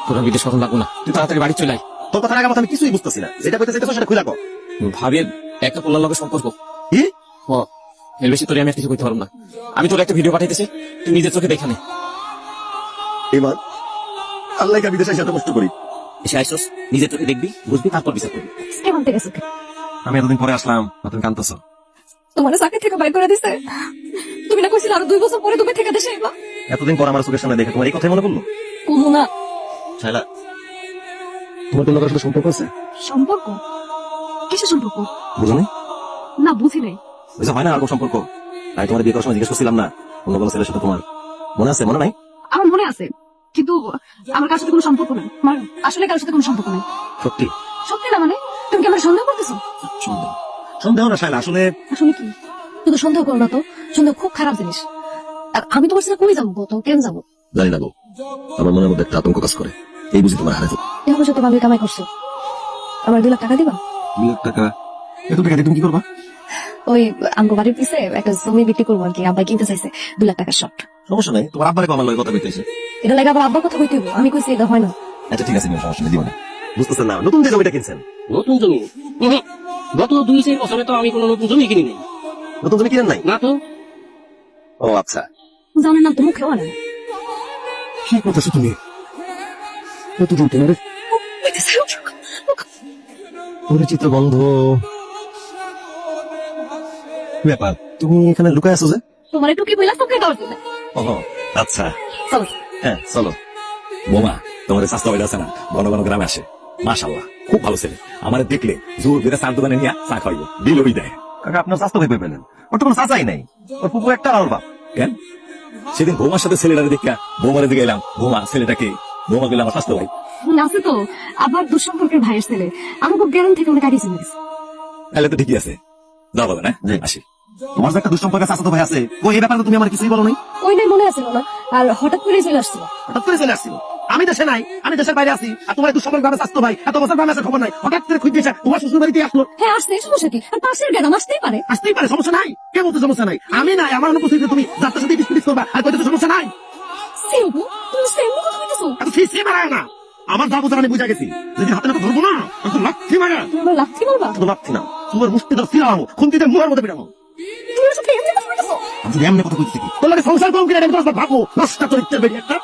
তোরা বিদেশ কখন লাগবো না, তুই তাড়াতাড়ি বাড়ি চলে আয়। তোর কথার আগে আমি কিছুই বুঝতেছি না, যেটা কইতে চাইতেছ সেটা খুলে কও। ভাবি একটা পোলার লগে সম্পর্ক। কি? এর বেশি তোরে আমি আর কিছু কইতে পারবো না। আমি তোর একটা ভিডিও পাঠাইতেছি, তুই নিজের চোখে দেখে নে। এবার আল্লাহ কা বিদেশে এত কষ্ট করি, এসে আইসোস, নিজের চোখে দেখবি, বুঝবি, তারপর বিচার করবি। কেমন গেছে? আমি এতদিন পরে আসলাম, তুমি কাঁদতেছ। তোমার চাকরি থেকে বাইর করে দিছে। তুমি না কইছিলে আরো 2 বছর পরে তুমি থেকে দেশে আইবা? এতদিন পর আমার চোখের সামনে দেখে তোমার এই কথাই মনে পড়লো? কুমু না। শাইলা, তোমার কোন সাথে সম্পর্ক আছে? সম্পর্ক? কিসের সম্পর্ক? বুঝো নাই? না বুঝি নাই। বুঝা হয় না আর কোন সম্পর্ক? আমি তোমার বিয়ে করার সময় জিজ্ঞেস করছিলাম না অন্য কোনো ছেলের সাথে তোমার মনে আছে? মনে নাই? আমার মনে আছে, কিন্তু আমার কারোর সাথে কোনো সম্পর্ক নাই। আমার আসলে কারোর সাথে কোনো সম্পর্ক নাই। সত্যি? সত্যি না মানে? তুমি কি আমার সন্দেহ করতেছো? সন্দেহ? সন্দেহ না শাইলা, আসলে আসলে কি? শুধু সন্দেহ করো না তো, সন্দেহ খুব খারাপ জিনিস। আর আমি তোমার সাথে কই যাবো গো? তো কেন যাবো? জানি না গো, আমার মনের মধ্যে একটা আতঙ্ক কাজ করে, এই বুঝি তোমার হারে যাবো। এখন সত্যি ভাবে কামাই করছো, আমার 2 লাখ টাকা দিবা? 2 লাখ টাকা? এত টাকা দিয়ে তুমি কি করবা? ওই আমগো বাড়ির পিছে একটা জমি বিক্রি করবো আর কি, আব্বা কিনতে চাইছে 2 লাখ টাকার শর্ট। সমস্যা নাই, তোমার আব্বারে আমার লগে কথা কইতেছে। এটা লাগে আবার আব্বার কথা কইতে হইবো? আমি কইছি এটা হয় না। আচ্ছা ঠিক আছে, নিও, সমস্যা নেই, দিবা না। বুঝতেছেন না, নতুন যে জমিটা কিনছেন? নতুন জমি? গত 2-4 বছরে তো আমি কোনো নতুন জমি কিনি নাই। নতুন জমি কিনেন নাই? না তো। ও আচ্ছা। জানেন না তো, মুখেও আনে না। কি করতেছো তুমি? নতুন তোমার পরিচিত বন্ধ ব্যাপার, তুমি এখানে লুকায় আছো যে? তোমার একটু কি বইলা তোকে দেওয়ার জন্য। ও আচ্ছা, চলো। হ্যাঁ চলো। বোমা, তোমার স্বাস্থ্য বাইরে আছে না, ঘন ঘন গ্রামে আসে, মাশাআল্লাহ খুব ভালো ছেলে। আমার দেখলে জোর করে চার দোকানে নিয়ে চা খাইব, বিল ওই দেয়। কাকা আপনার স্বাস্থ্য ভেবে পেলেন? ওর তো কোনো চাচাই নাই, ওর পুপু একটা আর বাপ। কেন সেদিন বৌমার সাথে ছেলেটারে দেখা বৌমারে দিকে এলাম, বৌমা ছেলেটাকে, বৌমা গেলে আমার স্বাস্থ্য ভাই। আছে তো, আবার দুঃসম্পর্কের ভাইয়ের ছেলে। আমাকে গ্রাম থেকে অনেক আগে চিনে গেছে। তাহলে তো ঠিকই আছে, যাও বলো না, জি। আসি। তোমার যে একটা দুঃসম্পর্কের চাচাতো ভাই আছে, ও এই ব্যাপারে তো তুমি আমার কিছুই বলো নাই। ওই নাই মনে আছিল না, আর হঠাৎ করে চলে আসছিল। হঠাৎ করে চলে আসছিল, আমি দেশে নাই, আমি দেশের বাইরে আছি, আর তোমার দুঃসম্পর্ক ভাবে চাচাতো ভাই এত বছর গ্রামে আসার খবর নাই, হঠাৎ করে খুঁজে এসে তোমার শ্বশুর বাড়িতে আসলো। হ্যাঁ আসছে, সমস্যা কি? আর পাশের গ্রাম আসতেই পারে। আসতেই পারে, সমস্যা নাই। কে বলতে সমস্যা নাই? আমি নাই, আমার অনুপস্থিতিতে তুমি যাত্রার সাথে ডিসপিউট করবা আর কইতে তো সমস্যা নাই। সেম্পু? তুমি সেম্পু কথা কইতেছো? এত ফিসে মারায় না, আমার যা বোঝার আমি বুঝা গেছি। যদি হাতে না ধরবো না, তো লাথি মারা। তুমি আমার লাথি মারবা? শুধু লাথি না, তোমার মুষ্টি ধর ফিরামো, খুন্তিতে মুড়ার মধ্যে ফিরামো। তুমি আমার সাথে এমনি কথা কইতেছো? আমি যদি এমনি কথা কইতেছি কি তোর লাগে সংসার করুন কিনা, আমি তোমার ভাবো নষ্ট চরিত্রের বেরিয়ে একটা।